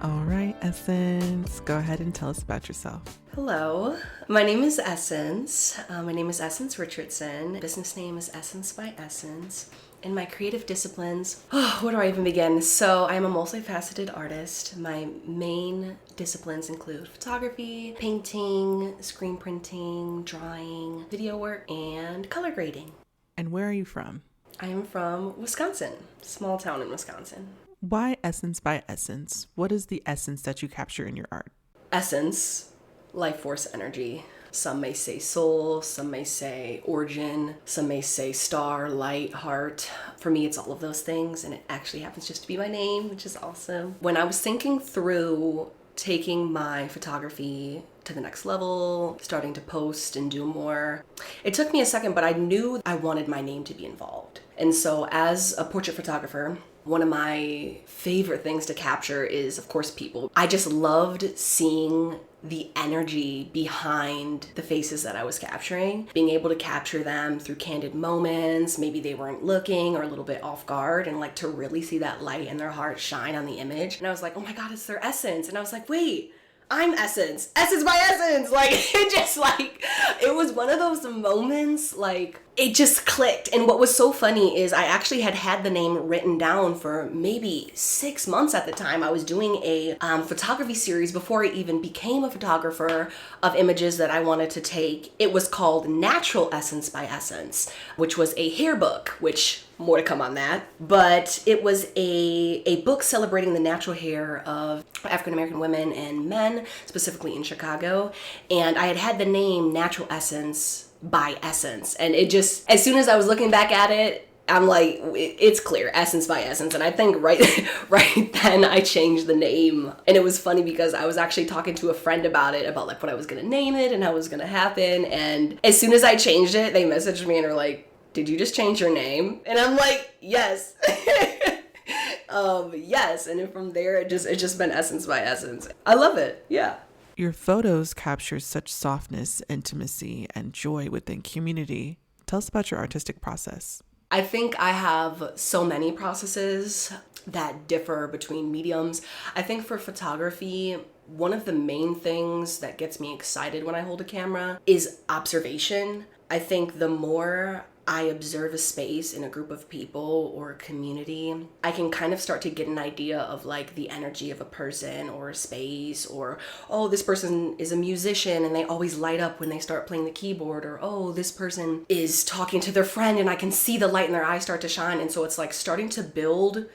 All right, Essence, go ahead and tell us about yourself. Hello, my name is Essence. My name is Essence Richardson. Business name is Essence by Essence. In my creative disciplines, where do I even begin? So I'm a multifaceted artist. My main disciplines include photography, painting, screen printing, drawing, video work, and color grading. And where are you from? I am from Wisconsin, small town in Wisconsin. Why Essence by Essence? What is the essence that you capture in your art? Essence, life force energy. Some may say soul, some may say origin, some may say star, light, heart. For me, it's all of those things, and it actually happens just to be my name, which is awesome. When I was thinking through taking my photography to the next level, starting to post and do more, it took me a second, but I knew I wanted my name to be involved. And so as a portrait photographer, one of my favorite things to capture is, of course, people. I just loved seeing the energy behind the faces that I was capturing, being able to capture them through candid moments. Maybe they weren't looking or a little bit off guard, and like to really see that light in their heart shine on the image. And I was like, oh my God, it's their essence. And I was like, wait, I'm Essence. Essence by Essence. Like, it was one of those moments, like, it just clicked. And what was so funny is I actually had the name written down for maybe 6 months at the time. I was doing a photography series before I even became a photographer of images that I wanted to take. It was called Natural Essence by Essence, which was a hair book, which more to come on that. But it was a book celebrating the natural hair of African-American women and men, specifically in Chicago. And I had the name Natural Essence by Essence. And it just, as soon as I was looking back at it, I'm like, it's clear, Essence by Essence. And I think right then I changed the name. And it was funny because I was actually talking to a friend about it, about like what I was going to name it and how it was going to happen. And as soon as I changed it, they messaged me and were like, did you just change your name? And I'm like, yes. Yes. And then from there, it's just been Essence by Essence. I love it. Yeah. Your photos capture such softness, intimacy, and joy within community. Tell us about your artistic process. I think I have so many processes that differ between mediums. I think for photography, one of the main things that gets me excited when I hold a camera is observation. I think the more I observe a space in a group of people or a community, I can kind of start to get an idea of like the energy of a person or a space, or, oh, this person is a musician and they always light up when they start playing the keyboard, or, oh, this person is talking to their friend and I can see the light in their eyes start to shine. And so it's like starting to build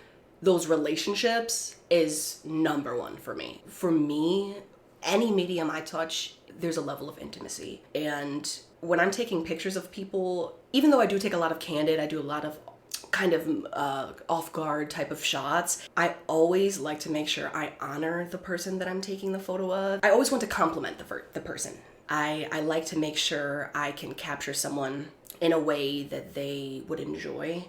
those relationships is number one for me. For me, any medium I touch, there's a level of intimacy. And when I'm taking pictures of people, even though I do take a lot of candid, I do a lot of kind of off-guard type of shots, I always like to make sure I honor the person that I'm taking the photo of. I always want to compliment the person. I like to make sure I can capture someone in a way that they would enjoy,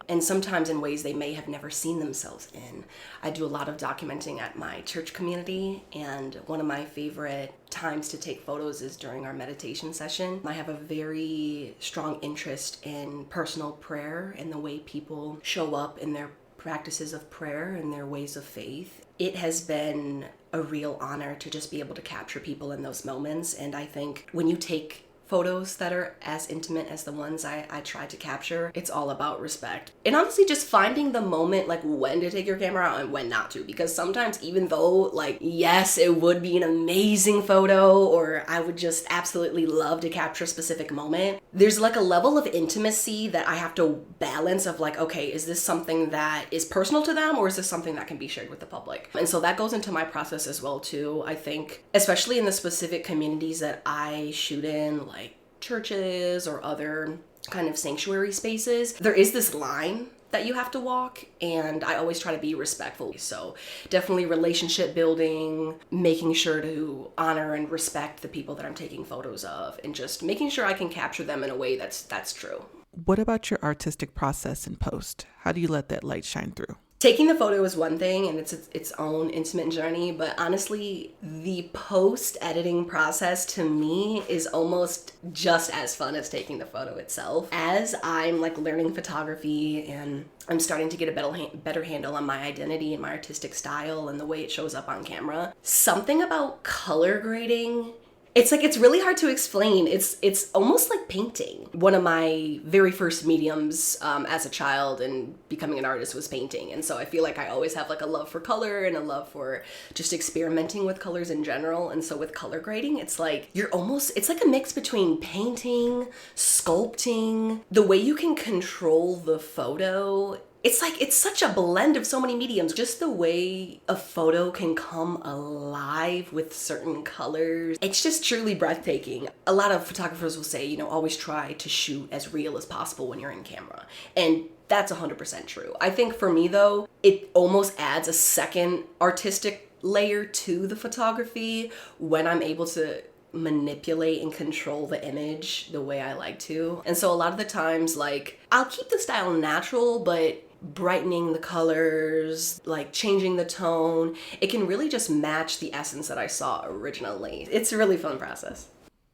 and sometimes in ways they may have never seen themselves in. I do a lot of documenting at my church community, and one of my favorite times to take photos is during our meditation session. I have a very strong interest in personal prayer and the way people show up in their practices of prayer and their ways of faith. It has been a real honor to just be able to capture people in those moments, and I think when you take photos that are as intimate as the ones I try to capture, it's all about respect. And honestly, just finding the moment, like when to take your camera out and when not to. Because sometimes, even though, like, yes, it would be an amazing photo, or I would just absolutely love to capture a specific moment, there's like a level of intimacy that I have to balance of like, okay, is this something that is personal to them, or is this something that can be shared with the public? And so that goes into my process as well too. I think, especially in the specific communities that I shoot in, like churches or other kind of sanctuary spaces, there is this line that you have to walk, and I always try to be respectful. So definitely relationship building, making sure to honor and respect the people that I'm taking photos of, and just making sure I can capture them in a way that's true. What about your artistic process in post? How do you let that light shine through? Taking the photo is one thing and it's its own intimate journey, but honestly, the post-editing process to me is almost just as fun as taking the photo itself. As I'm like learning photography and I'm starting to get a better handle on my identity and my artistic style and the way it shows up on camera, something about color grading, it's really hard to explain. It's almost like painting. One of my very first mediums as a child and becoming an artist was painting. And so I feel like I always have like a love for color and a love for just experimenting with colors in general. And so with color grading, it's like it's like a mix between painting, sculpting, the way you can control the photo. It's such a blend of so many mediums. Just the way a photo can come alive with certain colors. It's just truly breathtaking. A lot of photographers will say, always try to shoot as real as possible when you're in camera. And that's 100% true. I think for me though, it almost adds a second artistic layer to the photography when I'm able to manipulate and control the image the way I like to. And so a lot of the times, like, I'll keep the style natural, but brightening the colors, like changing the tone, it can really just match the essence that I saw originally. It's a really fun process.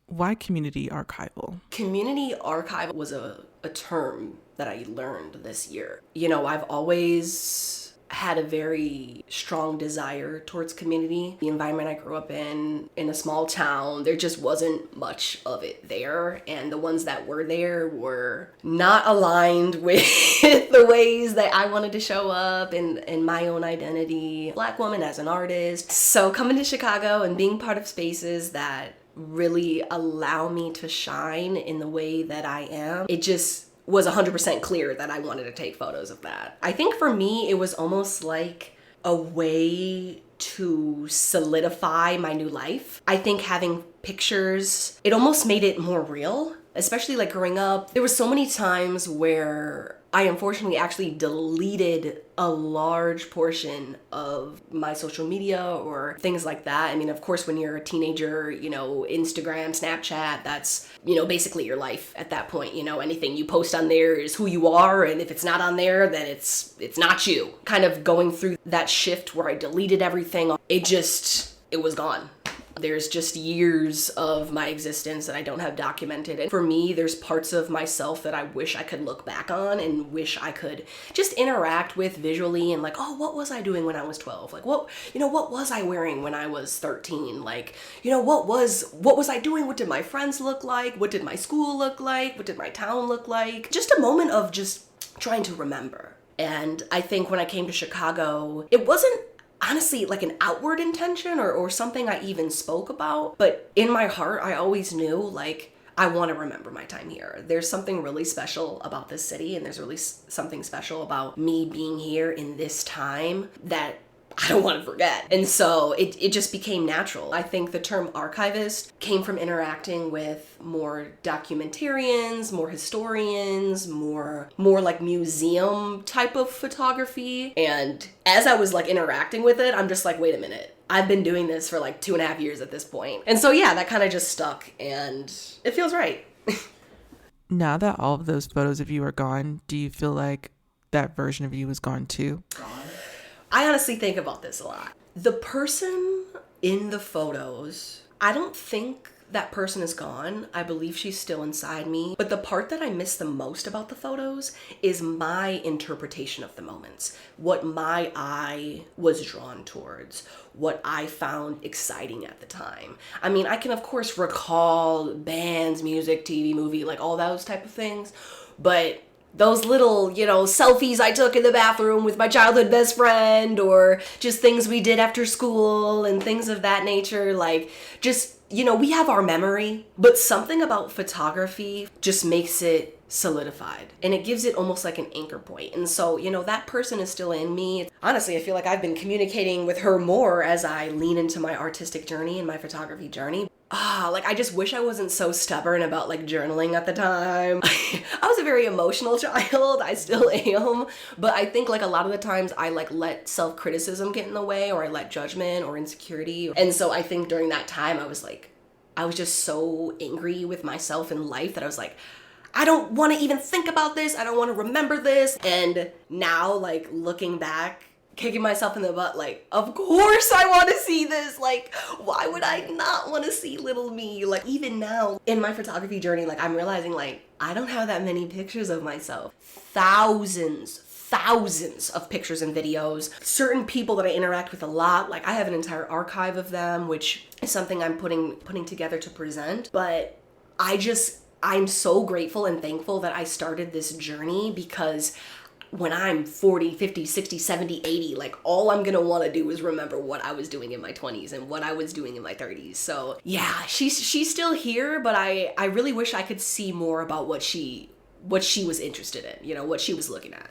Why community archival? Community archival was a term that I learned this year. I've always had a very strong desire towards community. The environment I grew up in a small town, there just wasn't much of it there. And the ones that were there were not aligned with the ways that I wanted to show up and my own identity. Black woman as an artist. So coming to Chicago and being part of spaces that really allow me to shine in the way that I am, it just was 100% clear that I wanted to take photos of that. I think for me, it was almost like a way to solidify my new life. I think having pictures, it almost made it more real, especially like growing up. There were so many times where I unfortunately actually deleted a large portion of my social media or things like that. I mean, of course, when you're a teenager, Instagram, Snapchat, that's, basically your life at that point. Anything you post on there is who you are. And if it's not on there, then it's not you. Kind of going through that shift where I deleted everything. It was gone. There's just years of my existence that I don't have documented. And for me, there's parts of myself that I wish I could look back on and wish I could just interact with visually and like, oh, what was I doing when I was 12? Like, what was I wearing when I was 13? Like, what was I doing? What did my friends look like? What did my school look like? What did my town look like? Just a moment of just trying to remember. And I think when I came to Chicago, it wasn't honestly like an outward intention or something I even spoke about, but in my heart I always knew like I want to remember my time here. There's something really special about this city, and there's really something special about me being here in this time that I don't want to forget. And so it just became natural. I think the term archivist came from interacting with more documentarians, more historians, more like museum type of photography. And as I was like interacting with it, I'm just like, wait a minute. I've been doing this for like 2.5 years at this point. And so yeah, that kind of just stuck and it feels right. Now that all of those photos of you are gone, do you feel like that version of you is gone too? I honestly think about this a lot. The person in the photos, I don't think that person is gone. I believe she's still inside me. But the part that I miss the most about the photos is my interpretation of the moments. What my eye was drawn towards. What I found exciting at the time. I mean, I can of course recall bands, music, TV, movie, like all those type of things. But those little, selfies I took in the bathroom with my childhood best friend, or just things we did after school and things of that nature, like just, we have our memory, but something about photography just makes it solidified and it gives it almost like an anchor point. And so, that person is still in me. Honestly, I feel like I've been communicating with her more as I lean into my artistic journey and my photography journey. I just wish I wasn't so stubborn about like journaling at the time. I was a very emotional child. I still am. But I think like a lot of the times I like let self-criticism get in the way, or I let judgment or insecurity. And so I think during that time I was just so angry with myself in life that I was like, I don't want to even think about this. I don't want to remember this. And now, like, looking back, kicking myself in the butt, like, of course I want to see this. Like, why would I not want to see little me? Like, even now in my photography journey, like, I'm realizing, like, I don't have that many pictures of myself. Thousands of pictures and videos. Certain people that I interact with a lot, like, I have an entire archive of them, which is something I'm putting together to present. But I'm so grateful and thankful that I started this journey, because when I'm 40, 50, 60, 70, 80, like, all I'm gonna want to do is remember what I was doing in my 20s and what I was doing in my 30s. So yeah, she's still here, but I really wish I could see more about what she was interested in, you know, what she was looking at.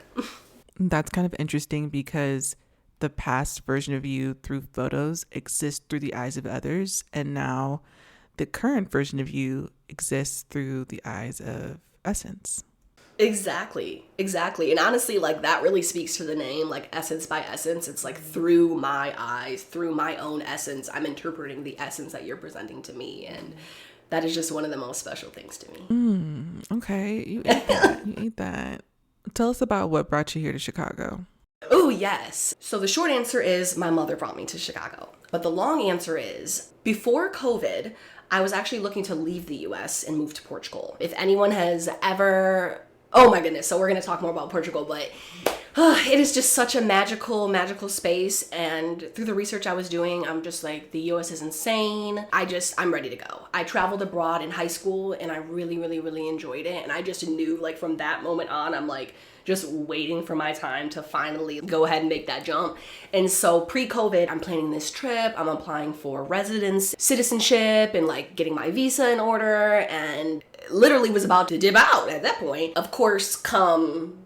That's kind of interesting, because the past version of you through photos exists through the eyes of others, and now the current version of you exists through the eyes of essence. Exactly. And honestly, like, that really speaks to the name, like, Essence by Essence. It's like, through my eyes, through my own essence, I'm interpreting the essence that you're presenting to me. And that is just one of the most special things to me. Okay. You ate that. Tell us about what brought you here to Chicago. Oh, yes. So the short answer is my mother brought me to Chicago. But the long answer is, before COVID, I was actually looking to leave the US and move to Portugal. If anyone has ever... Oh my goodness, so we're going to talk more about Portugal, but it is just such a magical space. And through the research I was doing, I'm just like, the US is insane. I'm ready to go. I traveled abroad in high school and I really, really, really enjoyed it. And I just knew, like, from that moment on, I'm like, just waiting for my time to finally go ahead and make that jump. And so pre-COVID, I'm planning this trip. I'm applying for residence citizenship and, like, getting my visa in order, and literally was about to dip out at that point. Of course, come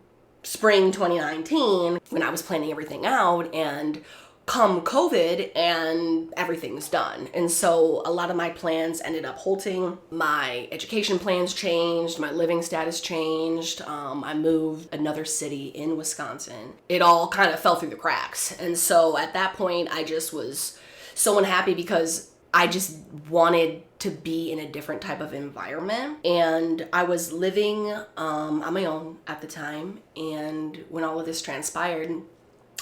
spring 2019, when I was planning everything out, and come COVID, and everything's done. And so a lot of my plans ended up halting. My education plans changed. My living status changed. I moved another city in Wisconsin. It all kind of fell through the cracks. And so at that point, I just was so unhappy, because I just wanted to be in a different type of environment. And I was living on my own at the time. And when all of this transpired,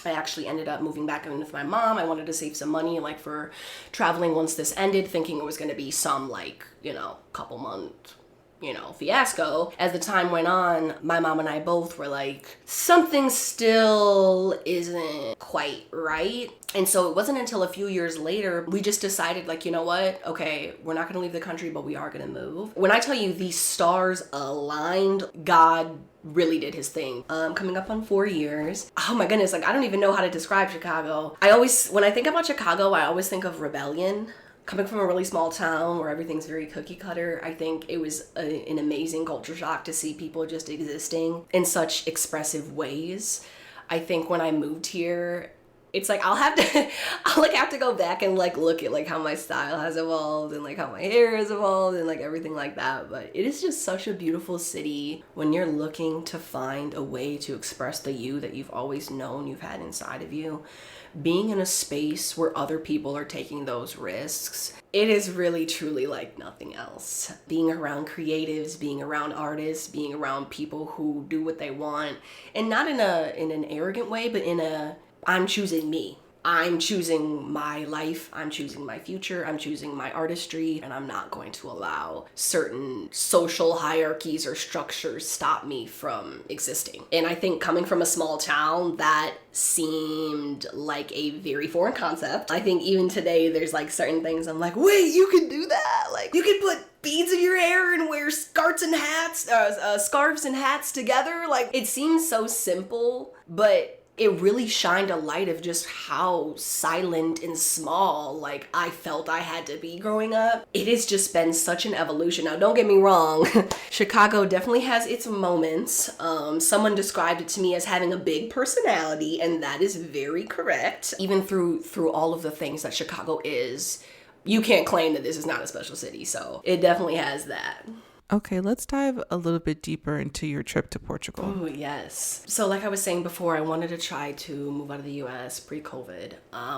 I actually ended up moving back in with my mom. I wanted to save some money, like, for traveling once this ended, thinking it was going to be some, like, you know, couple month, you know, fiasco. As the time went on, my mom and I both were like, something still isn't quite right. And so it wasn't until a few years later, we just decided, like, you know what? Okay, we're not going to leave the country, but we are going to move. When I tell you these stars aligned, God really did his thing. Coming up on 4 years. Oh my goodness, like, I don't even know how to describe Chicago. When I think about Chicago, I always think of rebellion. Coming from a really small town where everything's very cookie cutter, I think it was an amazing culture shock to see people just existing in such expressive ways. I think when I moved here, it's like I'll have to go back and, like, look at, like, how my style has evolved and, like, how my hair has evolved and, like, everything like that. But it is just such a beautiful city when you're looking to find a way to express the you that you've always known you've had inside of you. Being in a space where other people are taking those risks, it is really truly like nothing else. Being around creatives, being around artists, being around people who do what they want, and not in an arrogant way, but in a, I'm choosing me. I'm choosing my life, I'm choosing my future, I'm choosing my artistry, and I'm not going to allow certain social hierarchies or structures stop me from existing. And I think coming from a small town, that seemed like a very foreign concept. I think even today there's, like, certain things I'm like, wait, you can do that? Like, you can put beads in your hair and wear scarves and hats together? Like, it seems so simple, but it really shined a light of just how silent and small, like, I felt I had to be growing up. It has just been such an evolution. Now, don't get me wrong, Chicago definitely has its moments. Someone described it to me as having a big personality, and that is very correct. Even through all of the things that Chicago is, you can't claim that this is not a special city, so it definitely has that. Okay, let's dive a little bit deeper into your trip to Portugal. Oh, yes. So, like I was saying before, I wanted to try to move out of the US pre-COVID.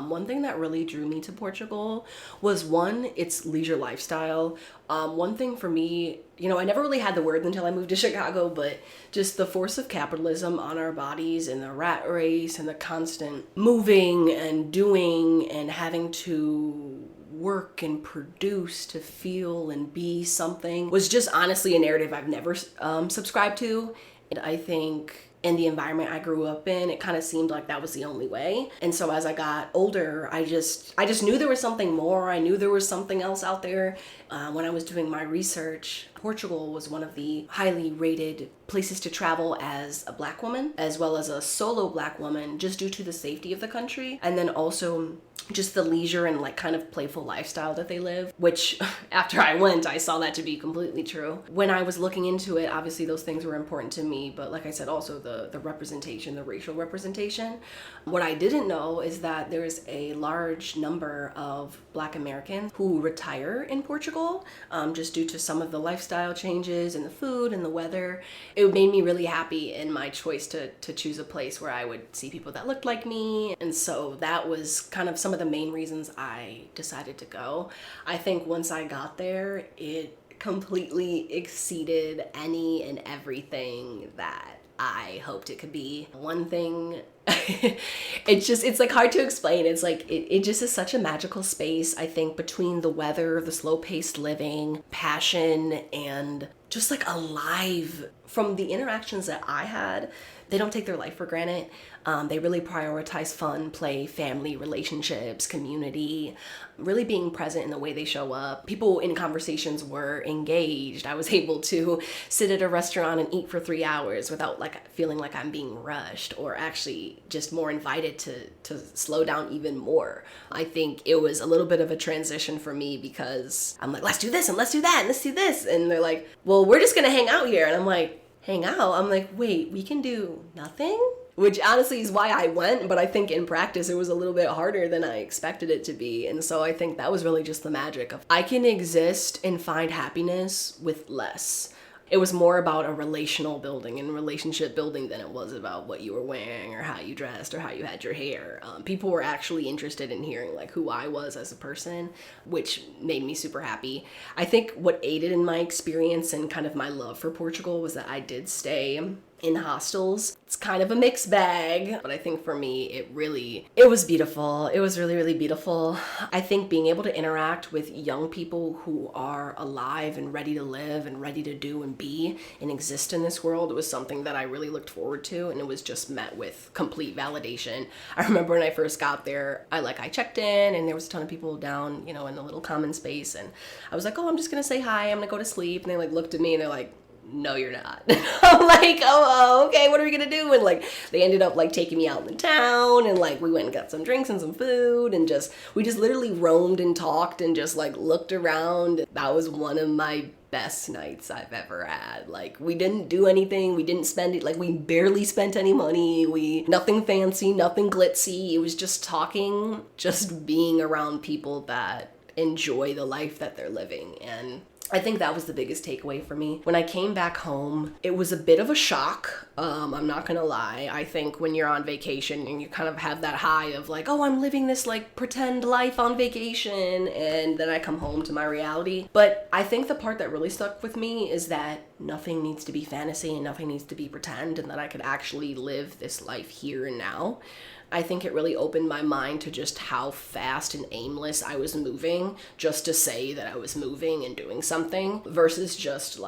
One thing that really drew me to Portugal was one, its leisure lifestyle. One thing for me, I never really had the word until I moved to Chicago, but just the force of capitalism on our bodies and the rat race and the constant moving and doing and having to work and produce to feel and be something was just honestly a narrative I've never subscribed to. And I think in the environment I grew up in, it kind of seemed like that was the only way. And so as I got older, I just knew there was something more. I knew there was something else out there. When I was doing my research, Portugal was one of the highly rated places to travel as a Black woman, as well as a solo Black woman, just due to the safety of the country. And then also just the leisure and like kind of playful lifestyle that they live, which after I went, I saw that to be completely true. When I was looking into it, obviously those things were important to me, but like I said, also the representation, the racial representation. What I didn't know is that there's a large number of Black Americans who retire in Portugal, just due to some of the lifestyle changes and the food and the weather. It made me really happy in my choice to choose a place where I would see people that looked like me. And so that was kind of some of the main reasons I decided to go. I think once I got there, it completely exceeded any and everything that I hoped it could be. One thing, it's like hard to explain. It's like, it just is such a magical space. I think between the weather, the slow paced living, passion, and just like alive from the interactions that I had. They don't take their life for granted. They really prioritize fun, play, family, relationships, community, really being present in the way they show up. People in conversations were engaged. I was able to sit at a restaurant and eat for 3 hours without like feeling like I'm being rushed, or actually just more invited to slow down even more. I think it was a little bit of a transition for me because I'm like, let's do this and let's do that and let's do this. And they're like, well, we're just gonna hang out here. And I'm like, hang out? I'm like, wait, we can do nothing? Which honestly is why I went, but I think in practice it was a little bit harder than I expected it to be. And so I think that was really just the magic of I can exist and find happiness with less. It was more about a relational building and relationship building than it was about what you were wearing or how you dressed or how you had your hair. People were actually interested in hearing like who I was as a person, which made me super happy. I think what aided in my experience and kind of my love for Portugal was that I did stay in hostels. It's kind of a mixed bag, but I think for me, it was beautiful. It was really, really beautiful. I think being able to interact with young people who are alive and ready to live and ready to do and be and exist in this world was something that I really looked forward to, and it was just met with complete validation. I remember when I first got there, I checked in and there was a ton of people down, in the little common space, and I was like, oh, I'm just gonna say hi, I'm gonna go to sleep, and they looked at me and they're like, no, you're not. I'm like, oh, okay, what are we gonna do? And they ended up taking me out in the town, and we went and got some drinks and some food, and we just literally roamed and talked and just looked around. That was one of my best nights I've ever had. We didn't do anything, we didn't spend it, we barely spent any money, nothing fancy, nothing glitzy. It was just talking, just being around people that enjoy the life that they're living. And I think that was the biggest takeaway for me. When I came back home, it was a bit of a shock. I'm not gonna lie. I think when you're on vacation and you kind of have that high of oh, I'm living this pretend life on vacation, and then I come home to my reality. But I think the part that really stuck with me is that nothing needs to be fantasy and nothing needs to be pretend, and that I could actually live this life here and now. I think it really opened my mind to just how fast and aimless I was moving, just to say that I was moving and doing something, versus just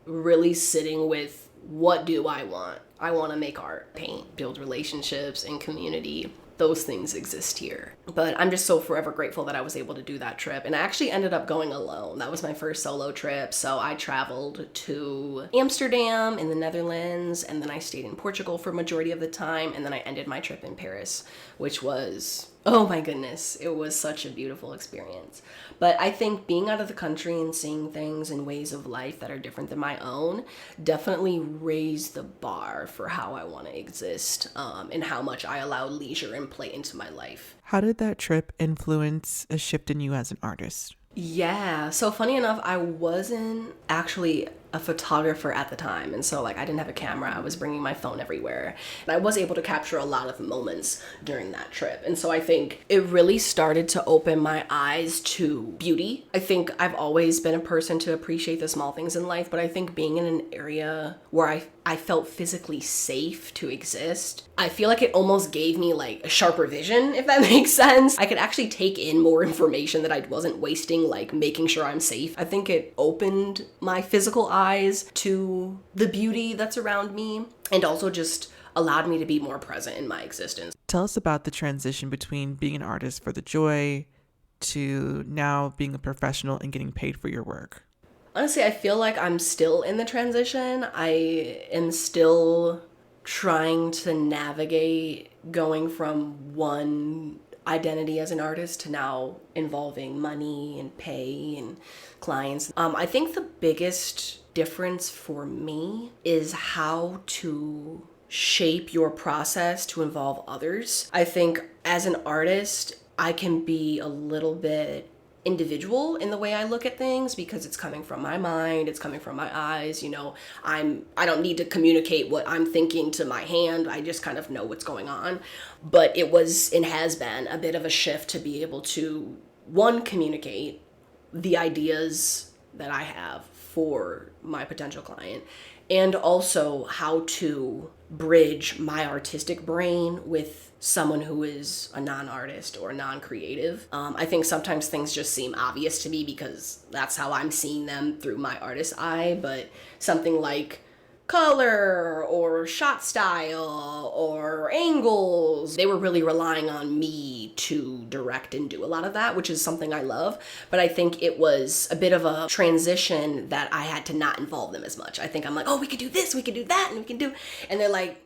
really sitting with, what do I want? I want to make art, paint, build relationships and community. Those things exist here. But I'm just so forever grateful that I was able to do that trip. And I actually ended up going alone. That was my first solo trip. So I traveled to Amsterdam in the Netherlands, and then I stayed in Portugal for a majority of the time. And then I ended my trip in Paris, which was, oh my goodness, it was such a beautiful experience. But I think being out of the country and seeing things and ways of life that are different than my own definitely raised the bar for how I want to exist, and how much I allow leisure and play into my life. How did that trip influence a shift in you as an artist? Yeah, so funny enough, I wasn't actually a photographer at the time. And so, like, I didn't have a camera. I was bringing my phone everywhere. And I was able to capture a lot of moments during that trip. And so I think it really started to open my eyes to beauty. I think I've always been a person to appreciate the small things in life, but I think being in an area where I felt physically safe to exist, I feel like it almost gave me like a sharper vision, if that makes sense. I could actually take in more information that I wasn't wasting, like making sure I'm safe. I think it opened my physical eyes to the beauty that's around me and also just allowed me to be more present in my existence. Tell us about the transition between being an artist for the joy to now being a professional and getting paid for your work. Honestly, I feel like I'm still in the transition. I am still trying to navigate going from one identity as an artist to now involving money and pay and clients. I think the biggest difference for me is how to shape your process to involve others. I think as an artist, I can be a little bit individual in the way I look at things because it's coming from my mind, it's coming from my eyes, I don't need to communicate what I'm thinking to my hand. I just kind of know what's going on. But it was and has been a bit of a shift to be able to one, communicate the ideas that I have for my potential client, and also how to bridge my artistic brain with someone who is a non-artist or non-creative. I think sometimes things just seem obvious to me because that's how I'm seeing them through my artist eye, but something like color or shot style or angles, they were really relying on me to direct and do a lot of that, which is something I love. But I think it was a bit of a transition that I had to not involve them as much. I think I'm like, oh, we could do this, we could do that, and we can do, and they're like,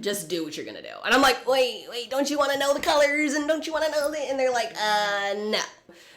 just do what you're gonna do. And I'm like, wait, don't you want to know the colors, and don't you want to know that? And they're like, no.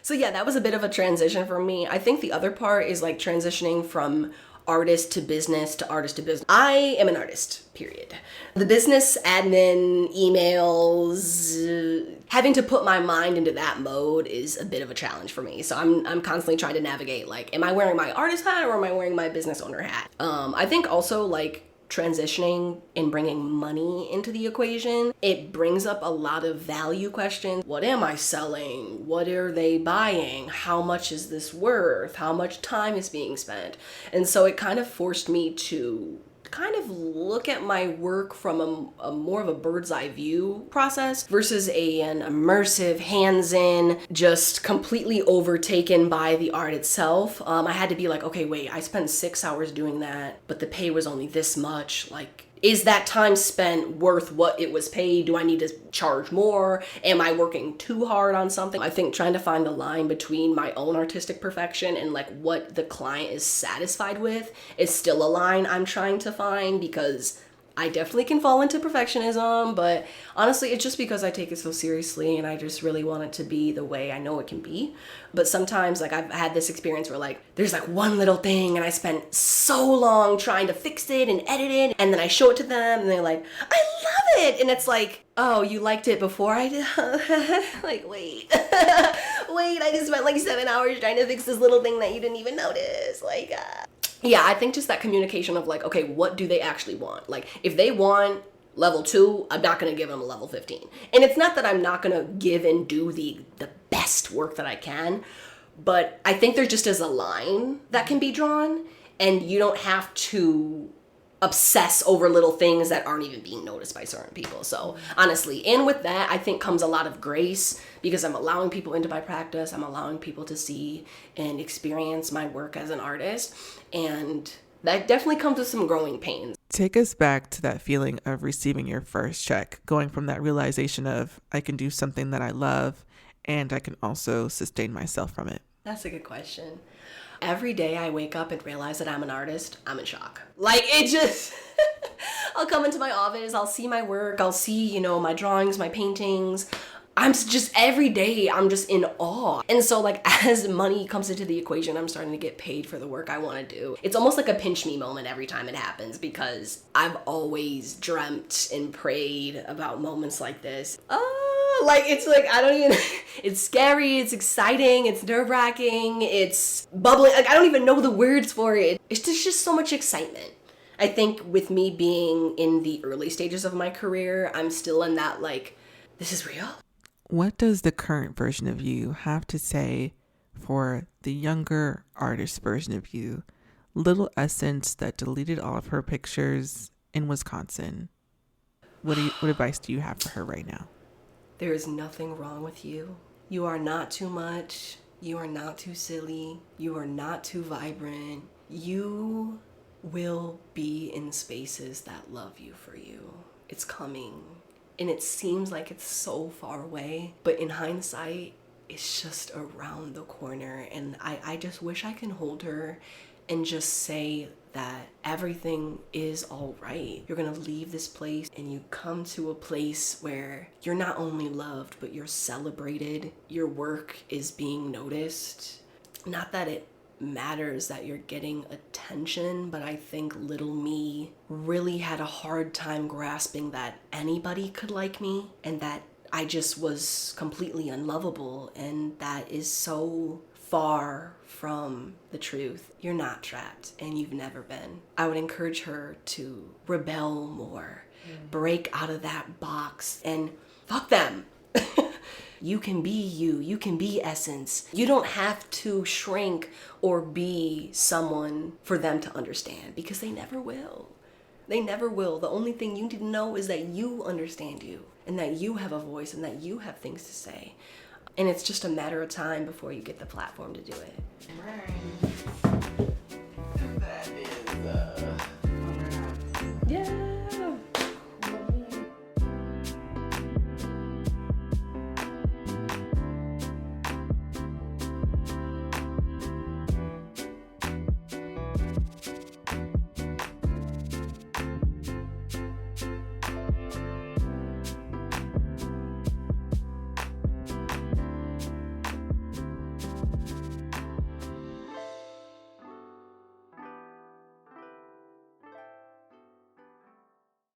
So yeah, that was a bit of a transition for me. I think the other part is like transitioning from artist to business to artist to business. I am an artist, period. The business admin, emails, having to put my mind into that mode is a bit of a challenge for me. So I'm constantly trying to navigate, like, am I wearing my artist hat or am I wearing my business owner hat? I think also like transitioning and bringing money into the equation, it brings up a lot of value questions. What am I selling? What are they buying? How much is this worth? How much time is being spent? And so it kind of forced me to kind of look at my work from a more of a bird's eye view process versus an immersive, hands-in, just completely overtaken by the art itself. I had to be like, okay, wait, I spent 6 hours doing that, but the pay was only this much. Like, is that time spent worth what it was paid? Do I need to charge more? Am I working too hard on something? I think trying to find the line between my own artistic perfection and like what the client is satisfied with is still a line I'm trying to find, because I definitely can fall into perfectionism, but honestly, it's just because I take it so seriously and I just really want it to be the way I know it can be. But sometimes, like, I've had this experience where, like, there's like one little thing and I spent so long trying to fix it and edit it, and then I show it to them and they're like, I love it! And it's like, oh, you liked it before I did? Like, wait. Wait, I just spent like 7 hours trying to fix this little thing that you didn't even notice. Like, yeah, I think just that communication of like, okay, what do they actually want? Like, if they want level 2, I'm not going to give them a level 15. And it's not that I'm not going to give and do the best work that I can, but I think there just is a line that can be drawn, and you don't have to obsess over little things that aren't even being noticed by certain people. So honestly, and with that, I think comes a lot of grace, because I'm allowing people into my practice. I'm allowing people to see and experience my work as an artist. And that definitely comes with some growing pains. Take us back to that feeling of receiving your first check, going from that realization of I can do something that I love and I can also sustain myself from it. That's a good question. Every day I wake up and realize that I'm an artist, I'm in shock. Like, it just, I'll come into my office, I'll see my work, I'll see, my drawings, my paintings. I'm just, every day, I'm just in awe. And so, like, as money comes into the equation, I'm starting to get paid for the work I want to do. It's almost like a pinch me moment every time it happens, because I've always dreamt and prayed about moments like this. Like, it's like, I don't even, it's scary, it's exciting, it's nerve-wracking, it's bubbling. Like, I don't even know the words for it. It's just so much excitement. I think with me being in the early stages of my career, I'm still in that, like, this is real. What does the current version of you have to say for the younger artist version of you, little Essence that deleted all of her pictures in Wisconsin? What advice do you have for her right now? There is nothing wrong with you. You are not too much. You are not too silly. You are not too vibrant. You will be in spaces that love you for you. It's coming. And it seems like it's so far away, but in hindsight, it's just around the corner. And I just wish I can hold her and just say that everything is all right. You're gonna leave this place and you come to a place where you're not only loved, but you're celebrated. Your work is being noticed. Not that it matters that you're getting attention, but I think little me really had a hard time grasping that anybody could like me and that I just was completely unlovable, and that is so far from the truth. You're not trapped, and you've never been. I would encourage her to rebel more, break out of that box, and fuck them. You can be you. You can be Essence. You don't have to shrink or be someone for them to understand, because they never will. They never will. The only thing you need to know is that you understand you, and that you have a voice, and that you have things to say. And it's just a matter of time before you get the platform to do it. That is